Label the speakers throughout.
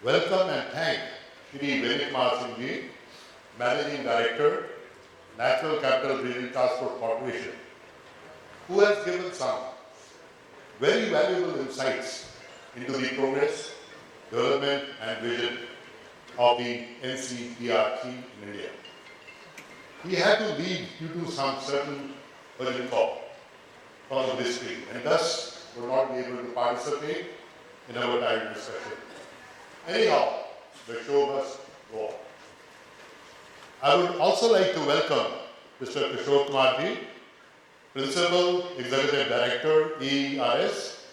Speaker 1: welcome and thank Shri Ji, Managing Director, National Capital Regional Transport Corporation, who has given some very valuable insights into the progress, development and vision of the NCPRT in India. He had to leave due to some certain urgent call from the district and thus would not be able to participate in our direct discussion. Anyhow, the show must go on. I would also like to welcome Mr. Kishore Kumar, Principal Executive Director, ERS,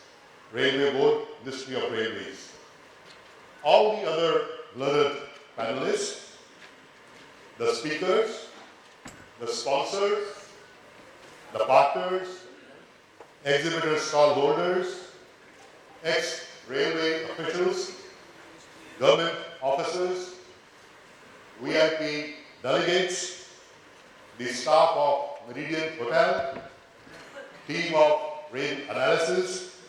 Speaker 1: Railway Board, Ministry of Railways. All the other learned panelists, the speakers, the sponsors, the partners, exhibitor stall holders, ex-railway officials, government officers, VIP delegates, the staff of Meridian Hotel, team of rail analysis,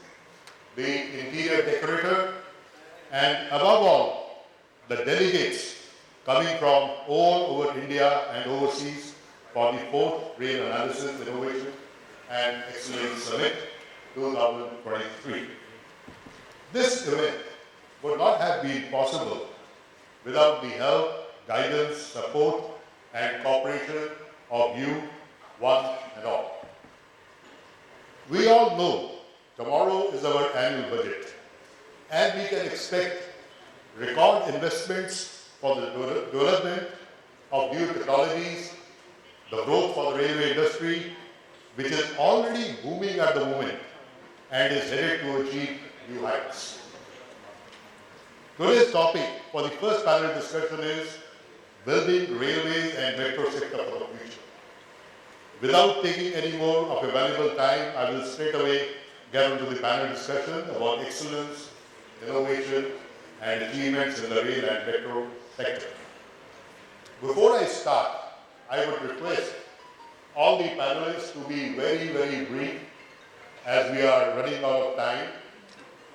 Speaker 1: the interior decorator, and above all, the delegates coming from all over India and overseas for the 4th Rail Analysis, Innovation and Excellence Summit 2023. This event would not have been possible without the help, guidance, support and cooperation of you, one and all. We all know tomorrow is our annual budget and we can expect record investments for the development of new technologies, the growth for the railway industry, which is already booming at the moment and is headed to achieve new heights. Today's topic for the first panel discussion is building railways and metro sector for the future. Without taking any more of your valuable time, I will straight away get into the panel discussion about excellence, innovation, and achievements in the rail and metro sector. Before I start, I would request all the panelists to be very, very brief as we are running out of time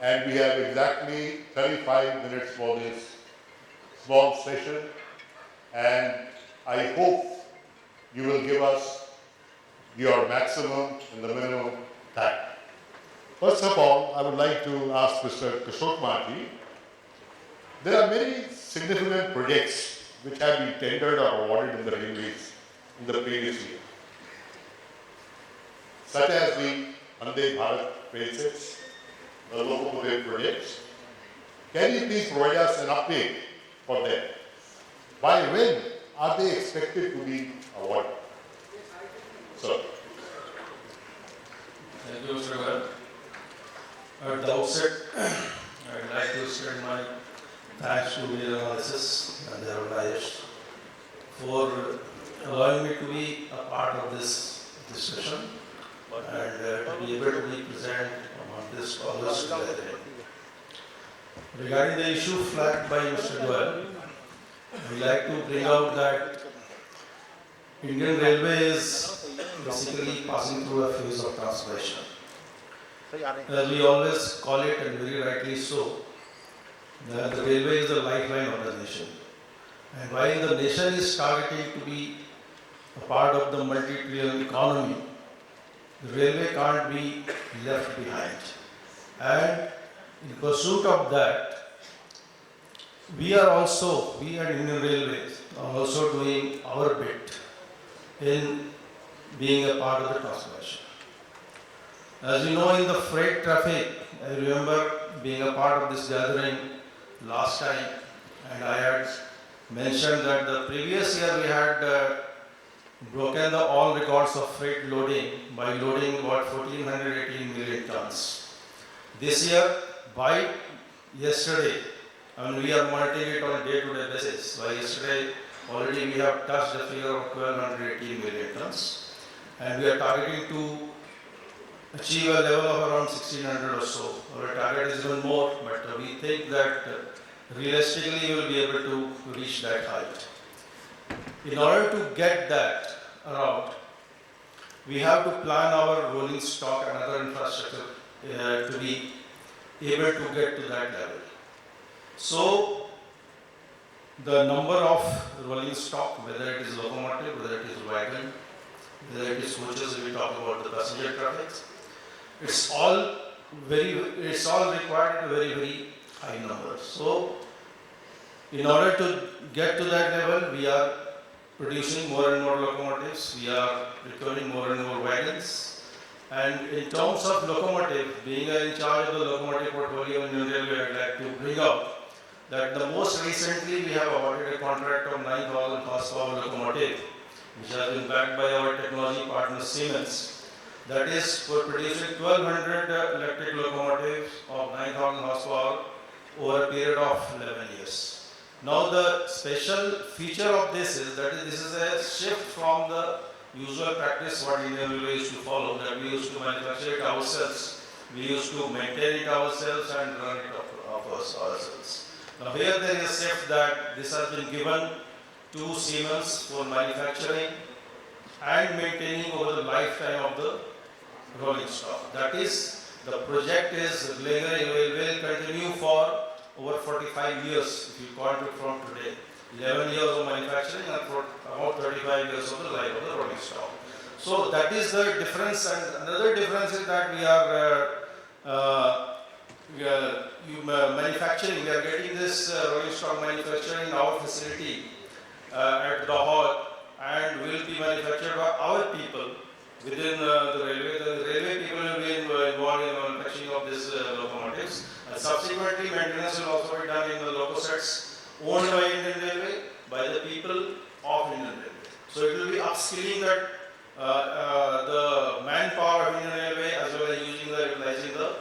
Speaker 1: and we have exactly 35 minutes for this small session and I hope you will give us your maximum in the minimum time. First of all, I would like to ask Mr. Kishore Kumar. There are many significant projects which have been tendered or awarded in the railways in the previous year, such as the Vande Bharat train sets, the locomotive projects. Can you please provide us an update for them? By when are they expected to be awarded? Sir.
Speaker 2: Thank you, Mr. Goyal. At the outset, I would like to extend my thanks to Media Analysis and their Ayush for allowing me to be a part of this discussion and to be able to be present on this scholars gathering. Regarding the issue flagged by Mr. Goyal, I would like to bring out that Indian Railway is basically passing through a phase of transformation. As we always call it, and very rightly so, that the railway is the lifeline of the nation. And while the nation is targeting to be a part of the multi-trillion economy, the railway can't be left behind. And in pursuit of that, we at Indian Railways are also doing our bit in being a part of the transformation. As you know, in the freight traffic, I remember being a part of this gathering last time, and I had mentioned that the previous year we had broken all records of freight loading by loading about 1418 million tons. This year, by yesterday, and we are monitoring it on a day-to-day basis. By yesterday, already we have touched the figure of 1218 million tons, and we are targeting to achieve a level of around 1600 or so. Our target is even more, but we think that realistically we will be able to reach that height. In order to get that around, we have to plan our rolling stock and other infrastructure to be able to get to that level. So the number of rolling stock, whether it is locomotive, whether it is wagon, whether it is coaches, we talk about the passenger traffic, it's all required at a very, very high number. So in order to get to that level, we are producing more and more locomotives, we are procuring more and more wagons. And in terms of locomotive, being in charge of the locomotive portfolio in Indian Railway, I'd like to bring up that the most recently we have awarded a contract of 9,000 horsepower locomotive, which has been backed by our technology partner Siemens. That is for producing 1,200 electric locomotives of 9,000 horsepower over a period of 11 years. Now the special feature of this is that this is a shift from the usual practice what Indian Railway used to follow, that we used to manufacture it ourselves, we used to maintain it ourselves and run it ourselves. Now here there is a shift that this has been given to Siemens for manufacturing and maintaining over the lifetime of the rolling stock. That is, the project will continue for over 45 years if you count it from today. 11 years of manufacturing and for about 35 years of the life of the rolling stock. So that is the difference, and another difference is that we are manufacturing, we are getting this rolling stock manufacturing in our facility at Lahore, and will be manufactured by our people within the railway. The railway people will be involved in manufacturing of these locomotives. And subsequently, maintenance will also be done in the loco sets owned by Indian Railway, by the people of Indian Railway. So it will be upskilling that the manpower of Indian Railway as well as utilizing the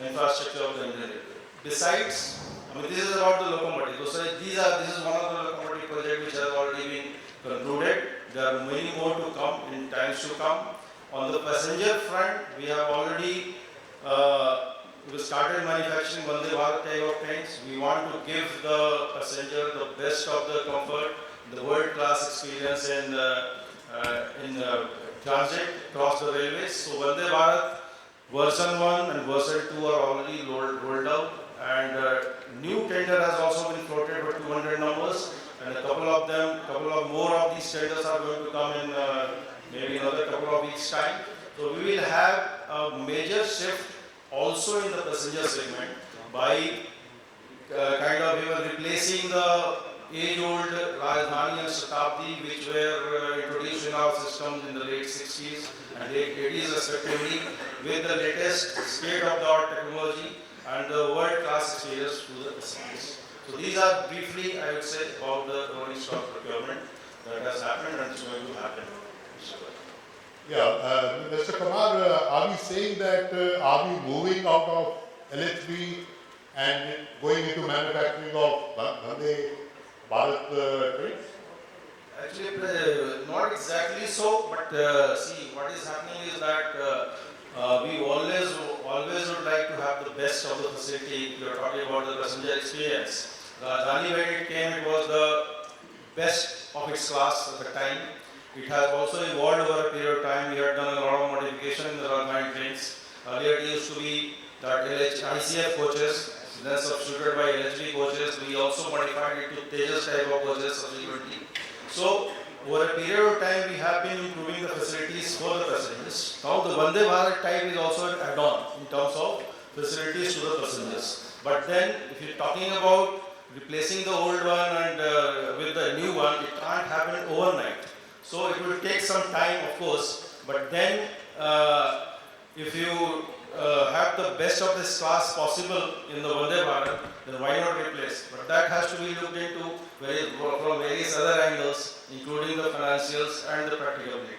Speaker 2: infrastructure of the Indian Railway. Besides, this is about the locomotive. So this is one of the locomotive projects which has already been concluded. There are many more to come in times to come. On the passenger front, we have already we started manufacturing Vande Bharat type of trains. We want to give the passenger the best of the comfort, the world-class experience in transit across the railways. So Vande Bharat version 1 and version 2 are already rolled out, and new tender has also been floated for 200 numbers, and a couple of more of these tenders are going to come in maybe another couple of weeks' time. So we will have a major shift also in the passenger segment by even replacing the age-old Rajdhani and Shatabdi which were introduced in our systems in the late 60s and late 80s respectively, with the latest state-of-the-art technology and the world-class experience to the passengers. So these are briefly, I would say, about the rolling stock procurement that has happened and is going to happen.
Speaker 1: Yeah, Mr. Kumar, are we saying that are we moving out of LHB and going into manufacturing of Vande Bharat trains?
Speaker 2: Actually, not exactly so, but see, what is happening is that we always would like to have the best of the facility. You are talking about the passenger experience. Rajdhani, when it came, it was the best of its class at the time. It has also evolved over a period of time. We have done a lot of modification in the Rajdhani trains. Earlier it used to be that ICF coaches, then substituted by LHB coaches. We also modified it to Tejas type of coaches subsequently. So over a period of time we have been improving the facilities for the passengers. Now the Vande Bharat type is also an add-on in terms of facilities to the passengers. But then if you're talking about replacing the old one and with the new one, it can't happen overnight. So it will take some time, of course, but then if you have the best of this class possible in the Vande Bharat, then why not replace? But that has to be looked into from various other angles, including the financials and the practicability.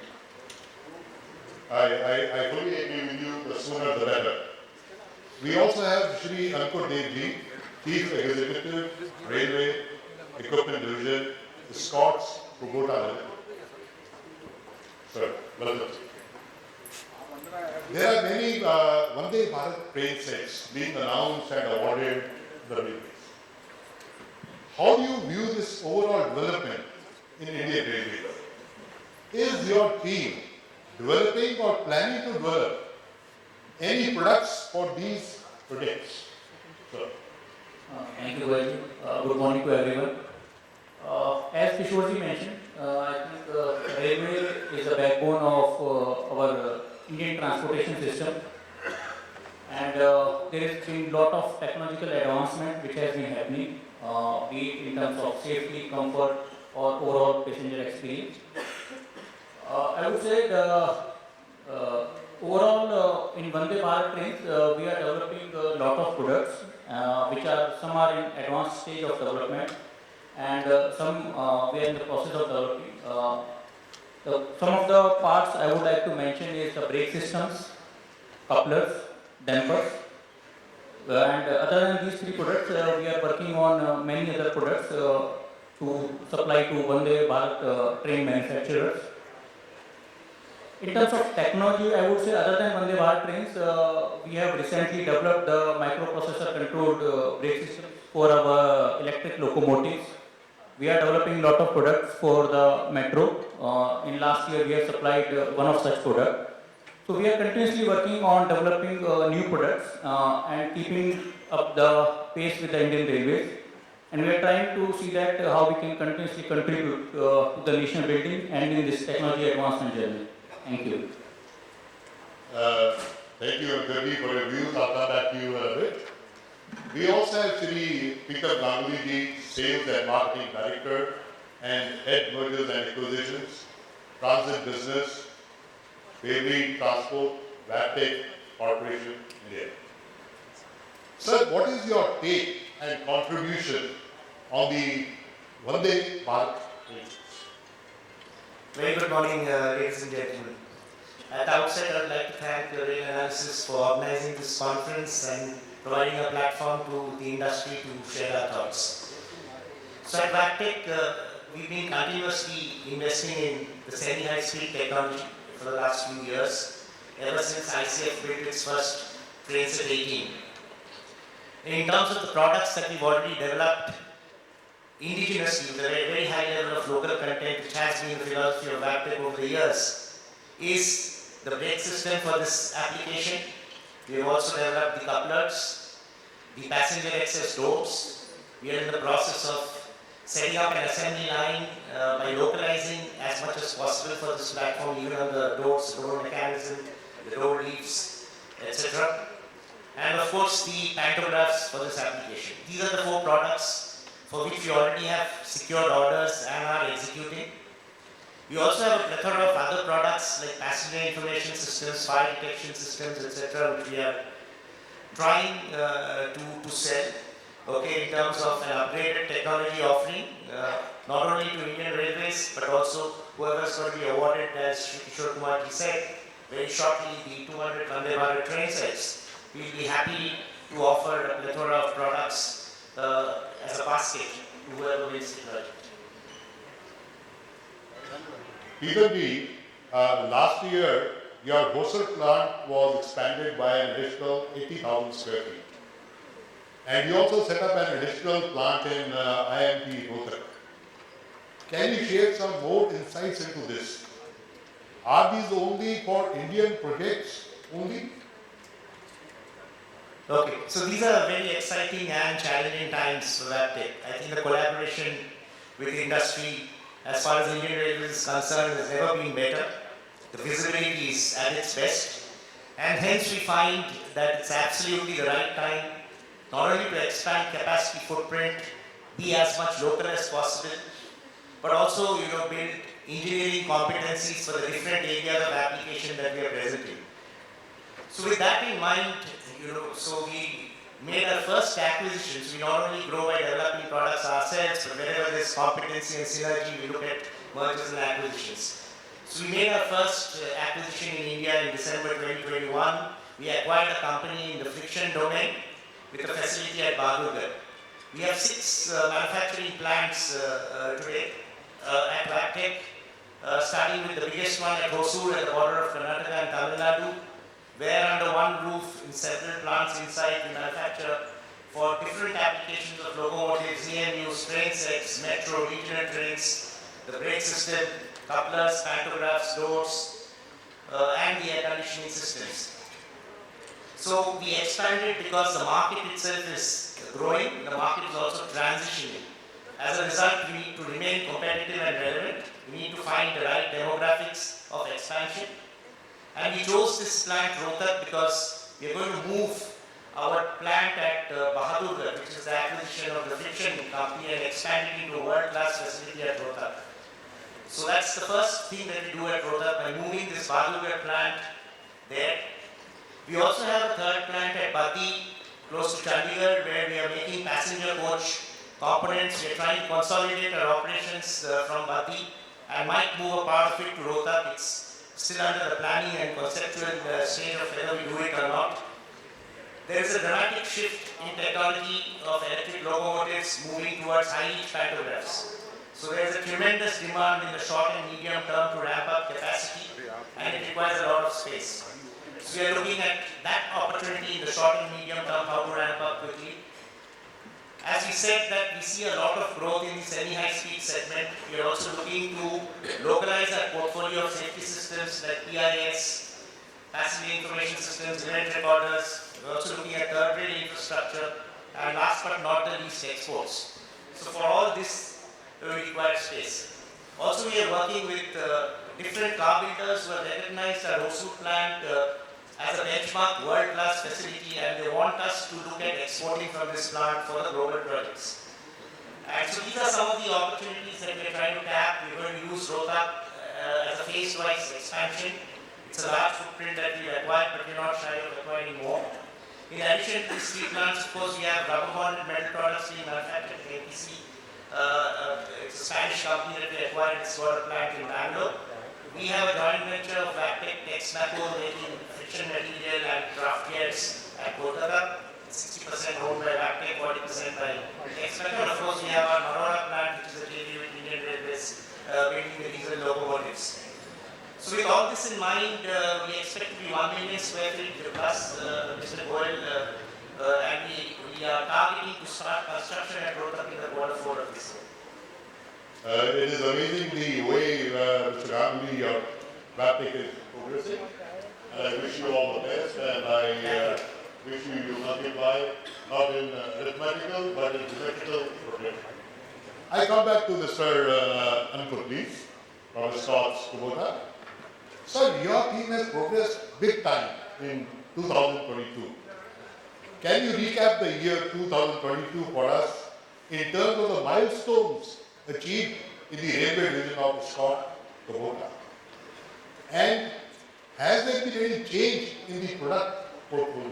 Speaker 1: I fully agree with you, the sooner the better. We also have Shri Devji, Chief Executive, Railway Equipment Division, Scots, Kubota. Sir, welcome. There are many Vande Bharat train sets being announced and awarded the railways. How do you view this overall development in Indian Railways? Is your team developing or planning to develop any products for these projects? Sir.
Speaker 3: Thank you, Goyal. Good morning to everyone. As Kishore mentioned, I think railway is the backbone of our Indian transportation system, and there has been a lot of technological advancement which has been happening, be it in terms of safety, comfort, or overall passenger experience. I would say the overall in Vande Bharat trains, we are developing a lot of products, which are some are in advanced stage of development, and some we are in the process of developing. Some of the parts I would like to mention is the brake systems, couplers, dampers, and other than these three products, we are working on many other products to supply to Vande Bharat train manufacturers. In terms of technology, I would say other than Vande Bharat trains, we have recently developed the microprocessor controlled brake system for our electric locomotives. We are developing a lot of products for the metro. In last year, we have supplied one of such product. So we are continuously working on developing new products and keeping up the pace with the Indian Railways. And we are trying to see that how we can continuously contribute to the nation building and in this technology advancement journey. Thank you.
Speaker 1: Thank you, Ganguly, for your views. I'll come back to you in a bit. We also have Shri Ganguly ji, Sales and Marketing Director and Head Mergers and Acquisitions, Transit Business, Faiveley Transport, Wabtec Corporation, India. Sir, what is your take and contribution on the Vande Bharat trains?
Speaker 4: Very good morning, ladies and gentlemen. At the outset, I would like to thank Rail Analysis for organizing this conference and providing a platform to the industry to share our thoughts. So at Wabtec, we've been continuously investing in the semi-high speed technology for the last few years, ever since ICF built its first train set 18. In terms of the products that we've already developed indigenously with a very high level of local content, which has been the philosophy of Wabtec over the years, is the brake system for this application. We have also developed the couplers, the passenger access doors. We are in the process of setting up an assembly line by localizing as much as possible for this platform, even on the doors, door mechanism, the door leaves, etc. And of course, the pantographs for this application. These are the 4 products for which we already have secured orders and are executing. We also have a plethora of other products like passenger information systems, fire detection systems, etc., which we are trying to sell. Okay, in terms of an upgraded technology offering, not only to Indian Railways, but also whoever is going to be awarded, as Shri Kishore Kumar said, very shortly the 200 Vande Bharat train sets. We will be happy to offer a plethora of products as a basket to whoever wins the project.
Speaker 1: Preetam, last year your Hosur plant was expanded by an additional 80,000 square feet. And you also set up an additional plant in IMT Rohtak. Can you share some more insights into this? Are these only for Indian projects only?
Speaker 4: Okay, so these are very exciting and challenging times for Wabtec. I think the collaboration with the industry as far as Indian Railways is concerned has never been better. The visibility is at its best, and hence we find that it's absolutely the right time not only to expand capacity footprint, be as much local as possible, but also build engineering competencies for the different areas of application that we are present in. So with that in mind, so we made our first acquisitions. We not only grow by developing products ourselves, but wherever there's competency and synergy, we look at mergers and acquisitions. So we made our first acquisition in India in December 2021. We acquired a company in the friction domain with a facility at Titagarh. We have 6 manufacturing plants today at Wabtec, starting with the biggest one at Hosur at the border of Karnataka and Tamil Nadu, where under one roof in several plants inside we manufacture for different applications of locomotives, EMUs, train sets, metro, regional trains, the brake system, couplers, pantographs, doors, and the air conditioning systems. So we expanded because the market itself is growing, the market is also transitioning. As a result, we need to remain competitive and relevant. We need to find the right demographics of expansion. And we chose this plant Rohtak because we are going to move our plant at Bahadurgarh, which is the acquisition of the friction company, and expand it into a world-class facility at Rohtak. So that's the first thing that we do at Rohtak by moving this Bahadurgarh plant there. We also have a third plant at Bati, close to Chandigarh, where we are making passenger coach components. We are trying to consolidate our operations from Bati and might move a part of it to Rohtak. It's still under the planning and conceptual stage of whether we do it or not. There is a dramatic shift in technology of electric locomotives moving towards high-reach pantographs. So there is a tremendous demand in the short and medium term to ramp up capacity, and it requires a lot of space. So we are looking at that opportunity in the short and medium term, how to ramp up quickly. As we said that we see a lot of growth in the semi-high speed segment, we are also looking to localize our portfolio of safety systems like PIS, passenger information systems, event recorders. We are also looking at third rail infrastructure, and last but not the least, exports. So for all this, we require space. Also, we are working with different car builders who have recognized our Hosur plant as a benchmark world-class facility, and they want us to look at exporting from this plant for the global projects. And so these are some of the opportunities that we are trying to tap. We are going to use Rohtak as a phase-wise expansion. It's a large footprint that we acquired, but we're not shy of acquiring more. In addition to these three plants, of course, we have rubber bonded metal products being manufactured at APC. It's a Spanish company that we acquired. It's got a plant in Bangalore. We have a joint venture of Wabtec, Texmaco, making friction material and draft gears at Titagarh. 60% owned by Wabtec, 40% by Texmaco. And of course, we have our Moderator plant, which is a JV with Indian Railways, building the diesel locomotives. So with all this in mind, we expect to be 1 million square feet plus, Mr. Goyal, and we are targeting to start construction at Rohtak in the quarter 4 of this year.
Speaker 1: It is amazing the way Mr. Ganguly, your Wabtec is progressing. And I wish you all the best, and I wish you multiply, not in arithmetical, but in geometrical progression. I come back to Mr. Ankur, please, from Scott's Kubota. Sir, your team has progressed big time in 2022. Can you recap the year 2022 for us in terms of the milestones achieved in the railway division of Scott Kubota? And has there been any change in the product portfolio?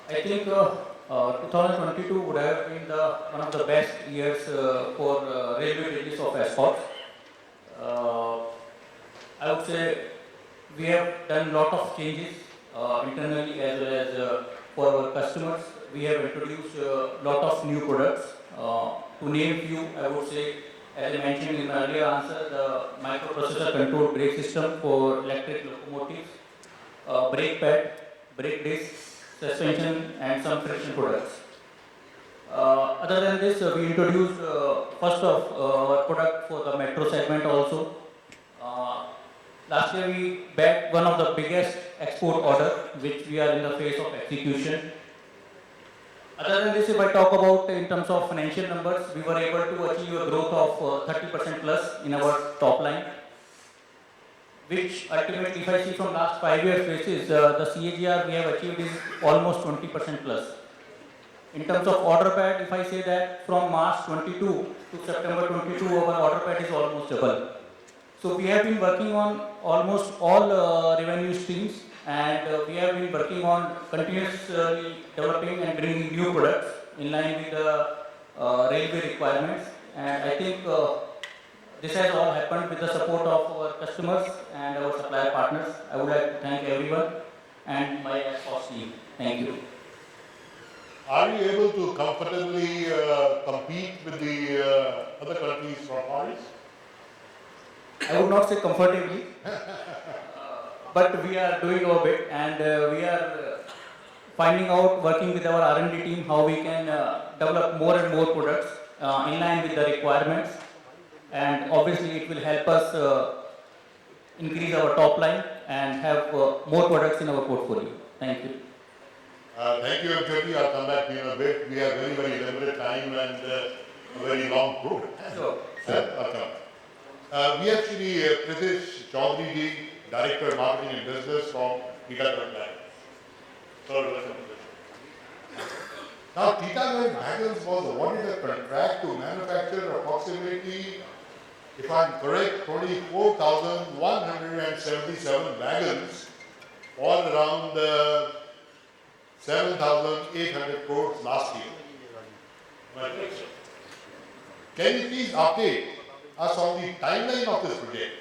Speaker 3: I think 2022 would have been one of the best years for railway release of escorts. I would say we have done a lot of changes internally as well as for our customers. We have introduced a lot of new products. To name few, I would say, as I mentioned in my earlier answer, the microprocessor controlled brake system for electric locomotives, brake pad, brake disc, suspension, and some friction products. Other than this, we introduced first of our product for the metro segment also. Last year we bagged one of the biggest export order, which we are in the phase of execution. Other than this, if I talk about in terms of financial numbers, we were able to achieve a growth of 30% plus in our top line, which ultimately, if I see from last 5 years basis, the CAGR we have achieved is almost 20% plus. In terms of order pad, if I say that from March 22 to September 22, our order pad is almost double. So we have been working on almost all revenue streams, and we have been working on continuously developing and bringing new products in line with the railway requirements. And I think this has all happened with the support of our customers and our supplier partners. I would like to thank everyone and my SOS team. Thank you.
Speaker 1: Are you able to comfortably compete with the other countries from Far East?
Speaker 3: I would not say comfortably, but we are doing our bit, and we are finding out, working with our R&D team, how we can develop more and more products in line with the requirements, and obviously it will help us increase our top line and have more products in our portfolio. Thank you.
Speaker 1: Thank you, Jyoti. I'll come back to you in a bit. We have very, very limited time and a very long program.
Speaker 3: Sure.
Speaker 1: I'll come. We have Shri Prithish Chowdhary ji, Director Marketing and Business from Titagarh Wagons. Sir, welcome. Now, Titagarh Wagons was awarded a contract to manufacture approximately, if I'm correct, 24,177 wagons, all around 7,800 crores last year. Can you please update us on the timeline of this project?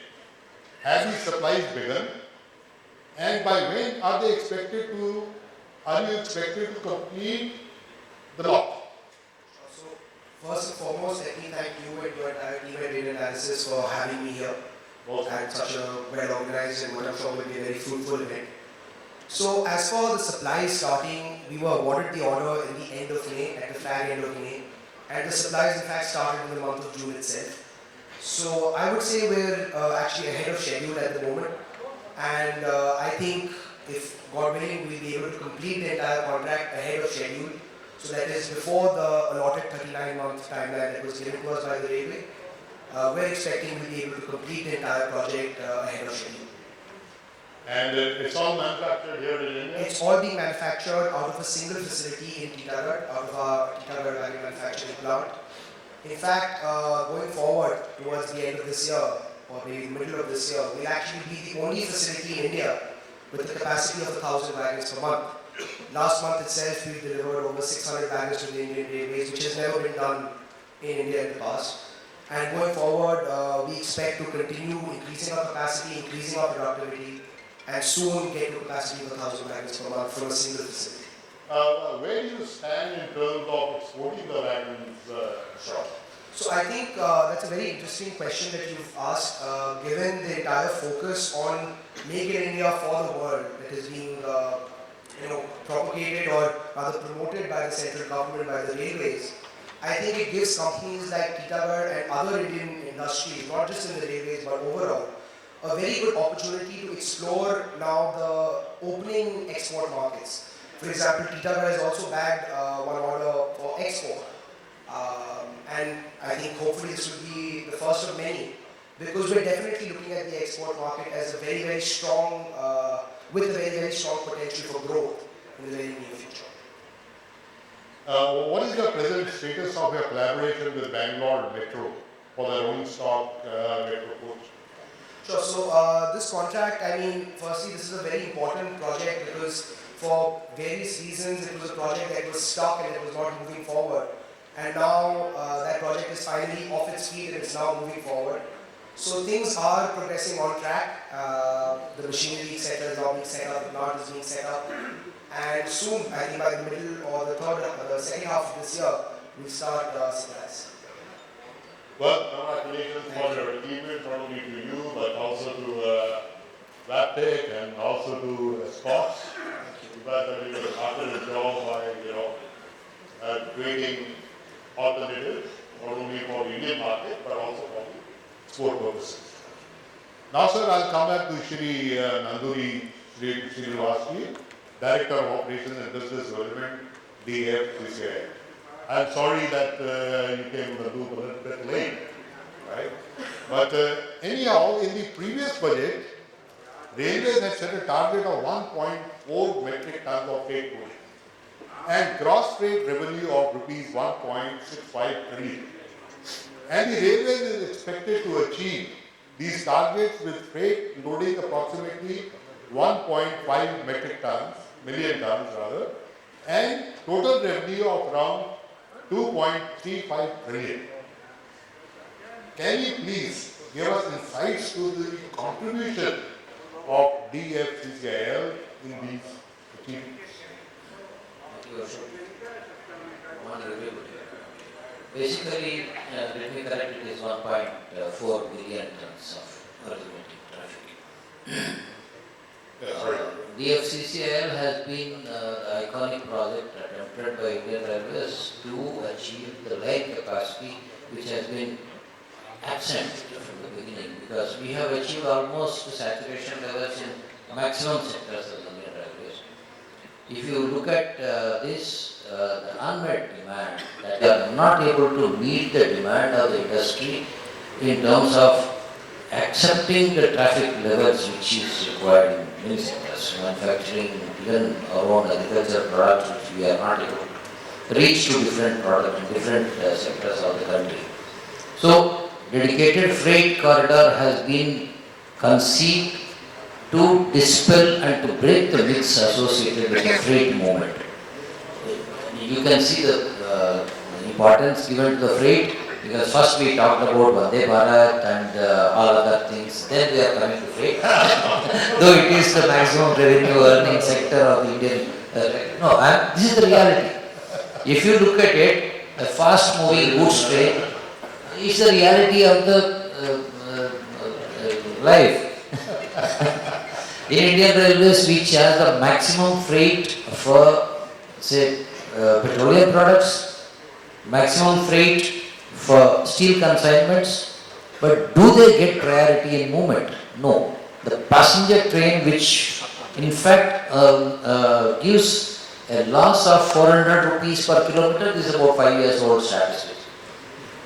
Speaker 1: Have these supplies begun? And by when are you expected to complete the lot?
Speaker 5: So, first and foremost, let me thank you and your entire team at Data Analysis for having me here at such a well-organized and what I'm sure will be a very fruitful event. So, as for the supplies starting, we were awarded the order in the end of May, at the flag end of May, and the supplies in fact started in the month of June itself. So, I would say we're actually ahead of schedule at the moment, and I think if God willing, we'll be able to complete the entire contract ahead of schedule. So that is before the allotted 39-month timeline that was given to us by the railway. We're expecting we'll be able to complete the entire project ahead of schedule.
Speaker 1: And it's all manufactured here in India?
Speaker 5: It's all being manufactured out of a single facility in Titagarh, out of our Titagarh Wagon manufacturing plant. In fact, going forward towards the end of this year, or maybe the middle of this year, we'll actually be the only facility in India with the capacity of 1,000 wagons per month. Last month itself, we've delivered over 600 wagons to the Indian Railways, which has never been done in India in the past. And going forward, we expect to continue increasing our capacity, increasing our productivity, and soon get to a capacity of 1,000 wagons per month from a single facility.
Speaker 1: Where do you stand in terms of exporting the wagons?
Speaker 5: So I think that's a very interesting question that you've asked, given the entire focus on Make in India for the world that is being propagated or rather promoted by the central government, by the railways. I think it gives companies like Titagarh and other Indian industries, not just in the railways but overall, a very good opportunity to explore now the opening export markets. For example, Titagarh has also bagged one order for export. And I think hopefully this will be the first of many, because we're definitely looking at the export market as a very, very strong, with a very, very strong potential for growth in the very near future.
Speaker 1: What is the present status of your collaboration with Bangalore Metro for the rolling stock metro coach?
Speaker 5: Sure, so this contract, firstly this is a very important project because for various reasons it was a project that was stuck and it was not moving forward. And now that project is finally off its feet and it's now moving forward. So things are progressing on track. The machinery etc. is now being set up, the plant is being set up. And soon, I think by the middle or the second half of this year, we'll start supplies.
Speaker 1: Well, congratulations for your achievement, not only to you, but also to Wabtec and also to Scott. You guys are doing a fabulous job by, creating alternatives, not only for the Indian market, but also for the export purposes. Now, sir, I'll come back to Shri Nanduri Srinivas, Director of Operations and Business Development, DFCCIL. I'm sorry that you came to the booth a little bit late, right? But anyhow, in the previous budget, Railways had set a target of 1.4 metric tons of freight pushing and gross freight revenue of rupees 1.65 trillion. And the Railways is expected to achieve these targets with freight loading approximately 1.5 million tons, and total revenue of around 2.35 trillion. Can you please give us insights to the contribution of DFCCIL in these achievements?
Speaker 6: Thank you, Ashok. Basically, let me correct, it is 1.4 billion tons of originating traffic. DFCCIL has been the iconic project attempted by Indian Railways to achieve the line capacity which has been absent from the beginning, because we have achieved almost saturation levels in maximum sectors of the Indian Railways. if you look at the unmet demand, that they are not able to meet the demand of the industry in terms of accepting the traffic levels which is required in many sectors, manufacturing, even our own agricultural products which we are not able to reach to different products in different sectors of the country. So, dedicated freight corridor has been conceived to dispel and to break the myths associated with the freight movement. You can see the importance given to the freight, because first we talked about Vande Bharat and all other things, then we are coming to freight. Though it is the maximum revenue earning sector of the Indian. This is the reality. If you look at it, a fast moving goods train is the reality of the life. In Indian Railways, which has the maximum freight for, say, petroleum products, maximum freight for steel consignments, but do they get priority in movement? No. The passenger train, which in fact gives a loss of 400 rupees per kilometer, this is about 5 years old statistics.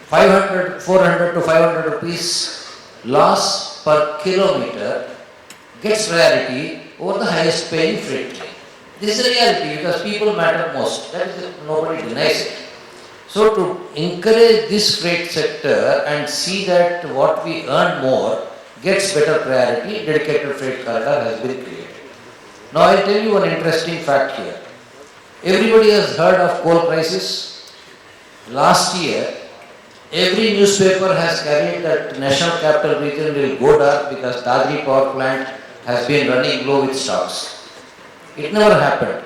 Speaker 6: 400 to 500 rupees loss per kilometer gets priority over the highest paying freight train. This is the reality, because people matter most. That is, nobody denies it. So to encourage this freight sector and see that what we earn more gets better priority, dedicated freight corridor has been created. Now I'll tell you one interesting fact here. Everybody has heard of coal crisis. Last year, every newspaper has carried that national capital region will go dark because Dadri power plant has been running low with stocks. It never happened.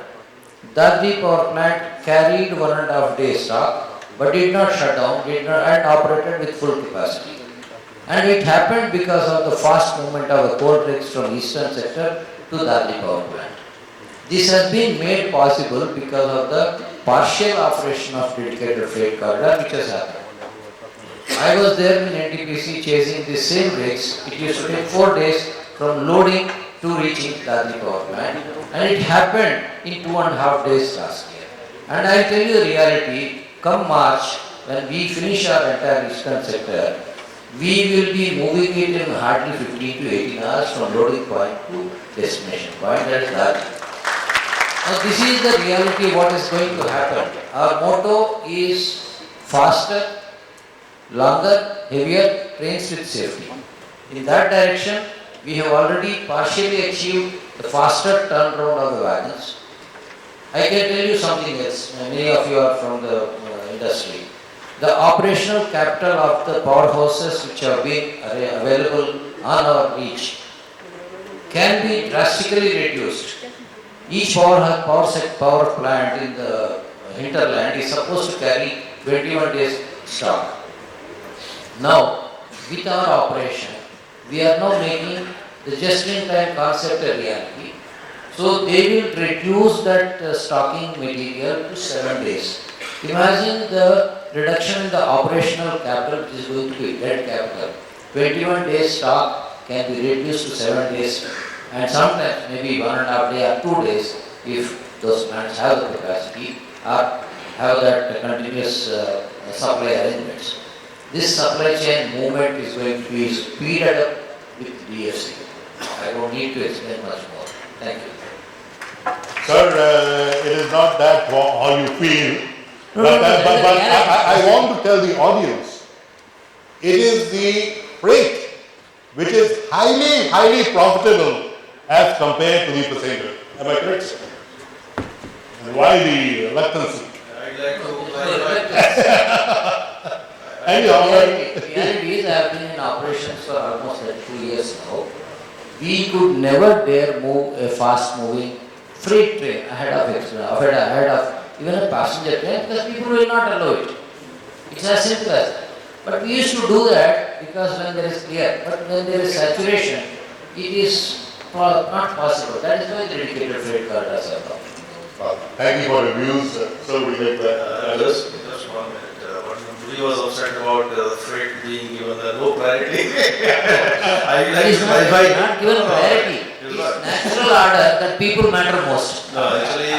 Speaker 6: Dadri power plant carried 1.5 days stock, but did not shut down, and operated with full capacity. And it happened because of the fast movement of the coal rakes from eastern sector to Dadri power plant. This has been made possible because of the partial operation of dedicated freight corridor which has happened. I was there in NTPC chasing the same rakes. It used to take 4 days from loading to reaching Dadri power plant, and it happened in 2.5 days last year. And I'll tell you the reality, come March, when we finish our entire eastern sector, we will be moving it in hardly 15 to 18 hours from loading point to destination point, that is Dadri. Now this is the reality what is going to happen. Our motto is faster, longer, heavier trains with safety. In that direction, we have already partially achieved the faster turnaround of the wagons. I can tell you something else. Many of you are from the industry. The operational capital of the powerhouses which have been available on our reach can be drastically reduced. Each power plant in the hinterland is supposed to carry 21 days stock. Now, with our operation, we are now making the just-in-time concept a reality. So they will reduce that stocking material to 7 days. Imagine the reduction in the operational capital, which is going to be dead capital. 21 days stock can be reduced to 7 days, and sometimes maybe 1.5 day or 2 days if those plants have the capacity or have that continuous supply arrangements. This supply chain movement is going to be speeded up with DFC. I don't need to explain much more. Thank you.
Speaker 1: Sir, it is not that how you feel, but I want to tell the audience, it is the freight which is highly profitable as compared to the passenger. Am I correct, sir? And why the reluctance?
Speaker 2: I'd like to clarify.
Speaker 6: Reality is I have been in operations for almost 2 years now. We could never dare move a fast moving freight train ahead of even a passenger train, because people will not allow it. It's as simple as that. But we used to do that because when there is clear, but when there is saturation, it is not possible. That is why the dedicated freight corridors are come.
Speaker 1: Thank you for your views, sir. We get that.
Speaker 2: Just 1 minute. What Nanduri was upset about the freight being given the low priority.
Speaker 6: It is not given priority. It is natural order that people matter most.
Speaker 2: No, actually,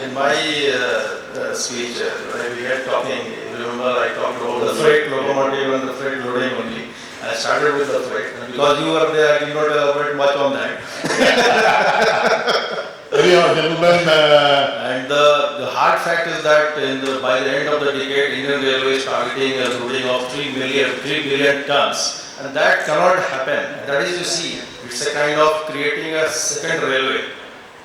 Speaker 2: in my speech, when we had talking, remember I talked about the freight locomotive and the freight loading only. I started with the freight, and because you were there, I did not elaborate much on that.
Speaker 1: Anyhow, gentlemen,
Speaker 2: And the hard fact is that by the end of the decade, Indian Railway is targeting a loading of 3 billion tons. And that cannot happen. That is, you see, it's a kind of creating a second railway.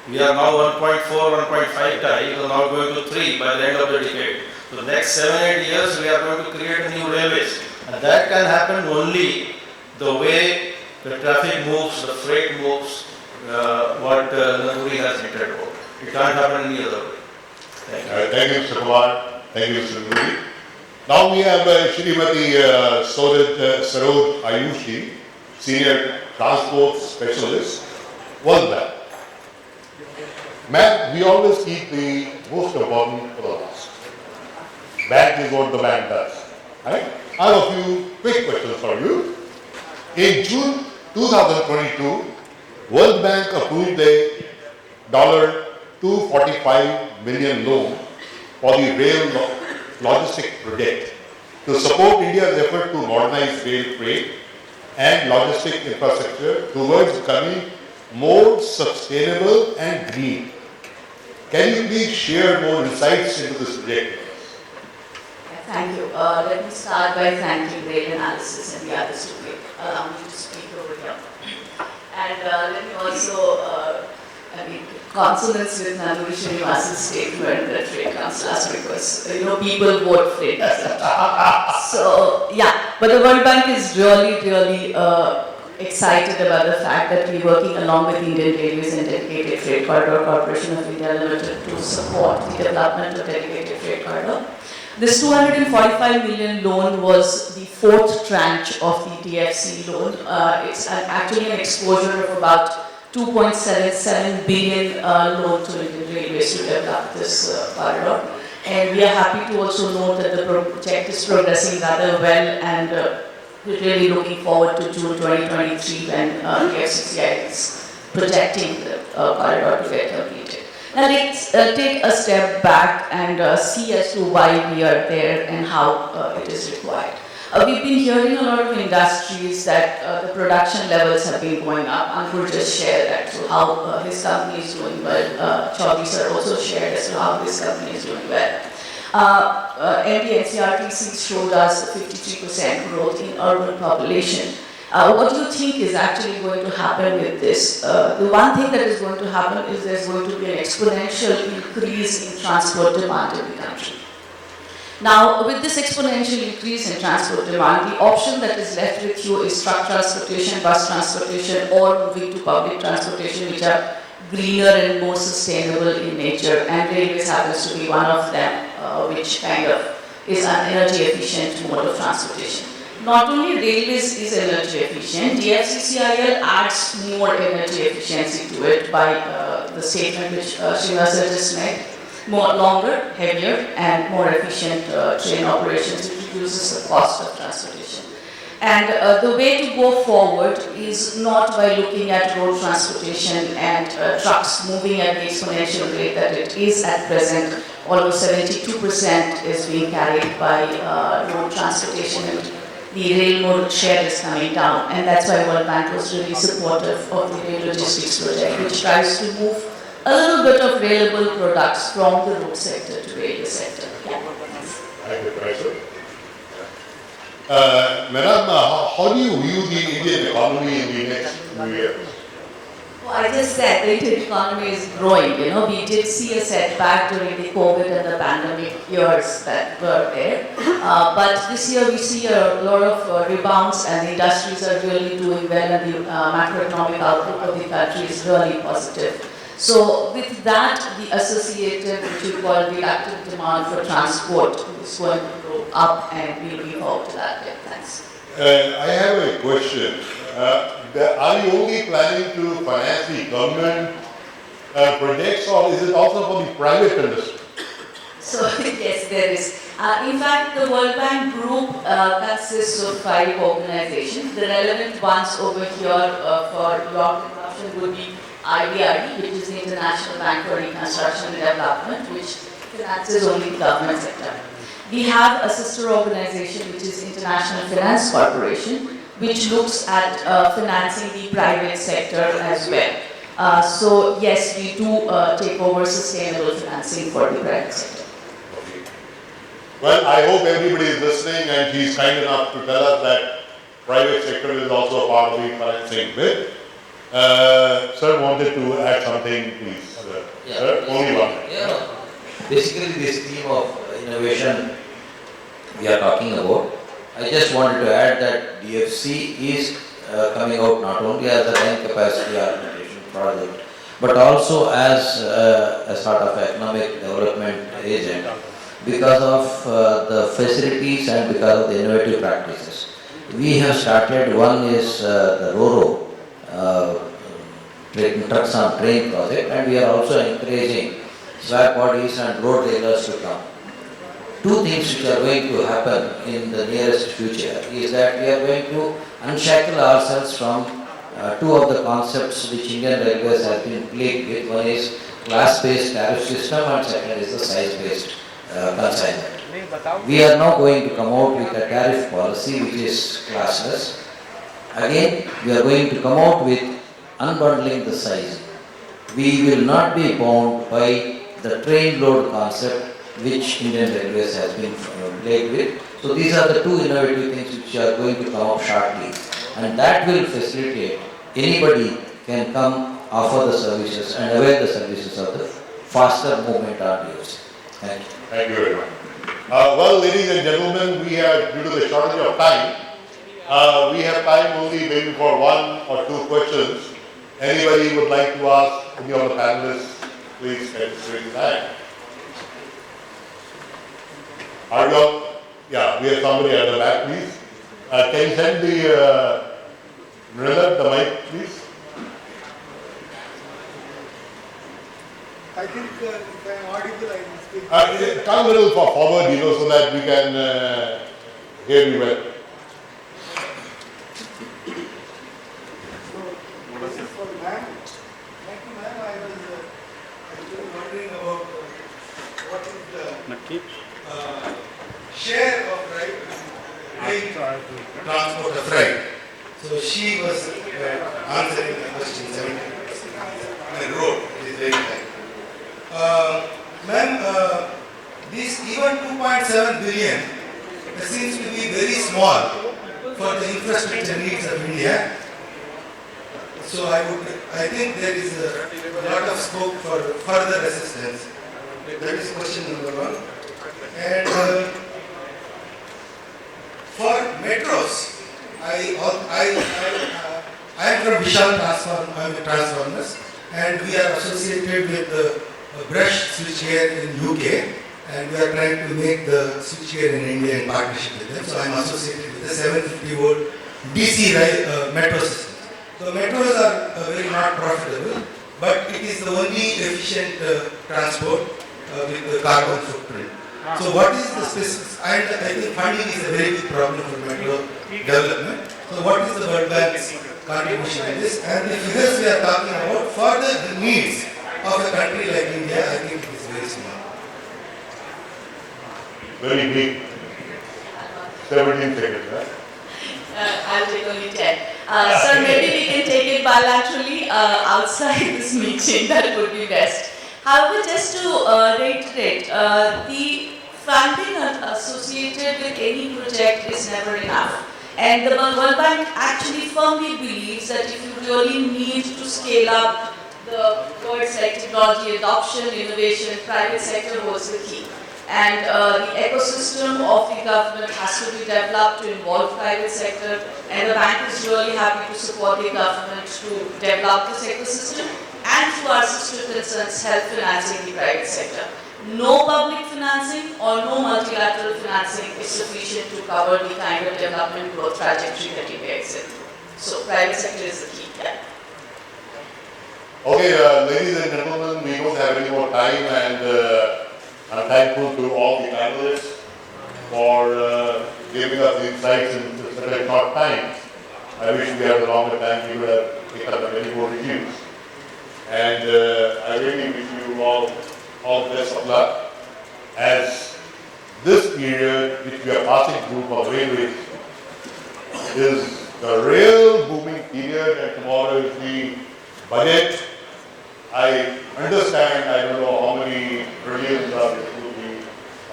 Speaker 2: We are now 1.4, 1.5 times, we are now going to 3 by the end of the decade. So the next 7-8 years, we are going to create new railways. And that can happen only the way the traffic moves, the freight moves, what Nanduri has hinted about. It can't happen any other way. Thank you.
Speaker 1: thank you, Mr. Kumar. Thank you, Mr. Nanduri. Now we have Shrimati Saroj Ayush, Senior Transport Specialist, World Bank. Ma'am, we always keep the most important for the last. Bank is what the bank does. Right? I have a few quick questions for you. In June 2022, World Bank approved a $245 million loan for the rail logistic project to support India's effort to modernize rail freight and logistic infrastructure towards becoming more sustainable and green. Can you please share more insights into this project?
Speaker 7: Thank you. Let me start by thanking Rail Analysis and the others to allow me to speak over here. And let me also, consonance with Nanduri Srinivas' statement that freight comes last because, people vote freight doesn't. So, yeah, but the World Bank is really excited about the fact that we're working along with Indian Railways and Dedicated Freight Corridor Corporation of India Limited to support the development of Dedicated Freight Corridor. This 245 million loan was the fourth tranche of the DFC loan. It's actually an exposure of about 2.77 billion loan to Indian Railways to develop this corridor. And we are happy to also note that the project is progressing rather well, and we're really looking forward to June 2023 when DFCCIL is projecting the corridor to get completed. Now let's take a step back and see as to why we are there and how it is required. We've been hearing a lot of industries that the production levels have been going up. Ankur just shared that, so how his company is doing well. Chowdhary sir also shared as to how his company is doing well. NCRTC showed us 53% growth in urban population. What do you think is actually going to happen with this? The one thing that is going to happen is there's going to be an exponential increase in transport demand in the country. Now, with this exponential increase in transport demand, the option that is left with you is truck transportation, bus transportation, or moving to public transportation, which are greener and more sustainable in nature, and railways happens to be one of them, which kind of is an energy efficient mode of transportation. Not only railways is energy efficient, DFCCIL adds more energy efficiency to it by the statement which Srinivas just made. More longer, heavier, and more efficient train operations, which reduces the cost of transportation. And the way to go forward is not by looking at road transportation and trucks moving at the exponential rate that it is at present. Almost 72% is being carried by road transportation, and the rail mode share is coming down. And that's why World Bank was really supportive of the rail logistics project, which tries to move a little bit of railable products from the road sector to railway sector. Yeah.
Speaker 1: Thank you, Professor. Madam, how do you view the Indian economy in the next few years?
Speaker 7: Well, I just said the Indian economy is growing. We did see a setback during the COVID and the pandemic years that were there. But this year we see a lot of rebounds, and the industries are really doing well, and the macroeconomic outlook of the country is really positive. So with that, the associated, which we call reactive demand for transport, is going to go up, and we'll be forward to that. Yeah, thanks.
Speaker 1: I have a question. Are you only planning to finance the government projects, or is it also for the private industry?
Speaker 7: So yes, there is. In fact, the World Bank group consists of 5 organizations. The relevant ones over here for your consumption would be IBRD, which is the International Bank for Reconstruction and Development, which finances only the government sector. We have a sister organization, which is International Finance Corporation, which looks at financing the private sector as well. So yes, we do take over sustainable financing for the private sector.
Speaker 1: Well, I hope everybody is listening and he's kind enough to tell us that private sector is also a part of the financing bit. Sir wanted to add something, please. Sir, only one.
Speaker 6: Yeah. Basically, this theme of innovation we are talking about, I just wanted to add that DFC is coming out not only as a land capacity augmentation project, but also as a sort of economic development agent because of the facilities and because of the innovative practices. We have started, one is the RoRo, trucks on train project, and we are also encouraging swag bodies and road railers to come. Two things which are going to happen in the nearest future is that we are going to unshackle ourselves from two of the concepts which Indian Railways has been plagued with. One is class-based tariff system and second is the size-based consignment. We are now going to come out with a tariff policy which is classless. Again, we are going to come out with unbundling the size. We will not be bound by the train load concept which Indian Railways has been plagued with. So these are the two innovative things which are going to come up shortly, and that will facilitate anybody can come offer the services and avail the services of the faster movement on DFC. Thank you.
Speaker 1: Thank you very much. Well, ladies and gentlemen, we are, due to the shortage of time, we have time only maybe for one or two questions. Anybody would like to ask any of the panelists, please can raise your hand. Are you all? Yeah, we have somebody at the back, please. Can you send the Miller the mic, please?
Speaker 8: I think if I am audible, I will speak.
Speaker 1: Come a little forward, so that we can hear you well.
Speaker 8: So, this is for the ma'am. Thank you, ma'am. I was actually wondering about what is the share of rail transport of freight. So, she was answering the question 70%. I mean, road is very high. Ma'am, this even 2.7 billion seems to be very small for the infrastructure needs of India. So I think there is a lot of scope for further assistance. That is question number one. And for metros, I am from Vishal Transformers, and we are associated with the brush switchgear in UK, and we are trying to make the switchgear in India in partnership with them. So I am associated with the 750 volt DC metro system. The metros are very not profitable, but it is the only efficient transport with the carbon footprint. So what is the specific, and I think funding is a very big problem for metro development. So what is the World Bank's contribution in this? And the figures we are talking about for the needs of a country like India, I think it is very small.
Speaker 1: Very big. 17 seconds, right?
Speaker 7: I'll take only 10. Sir, maybe we can take it bilaterally outside this meeting, that would be best. However, just to reiterate, the funding associated with any project is never enough. And the World Bank actually firmly believes that if you really need to scale up the words like technology adoption, innovation, private sector holds the key. And the ecosystem of the government has to be developed to involve private sector, and the bank is really happy to support the government to develop this ecosystem and through our sister concerns help financing the private sector. No public financing or no multilateral financing is sufficient to cover the kind of development growth trajectory that India is in. So private sector is the key. Yeah.
Speaker 1: Okay, ladies and gentlemen, we don't have any more time, and I'm thankful to all the panelists for giving us insights in such a short time. I wish we had a longer time, we would have taken up many more reviews. And I really wish you all the best of luck, as this period which we are passing through for railways is the real booming period, and tomorrow is the budget. I understand, I don't know how many trillions are going to be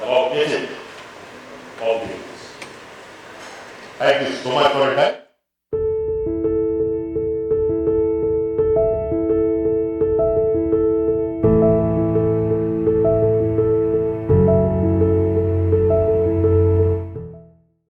Speaker 1: allocated for this. Thank you so much for your time.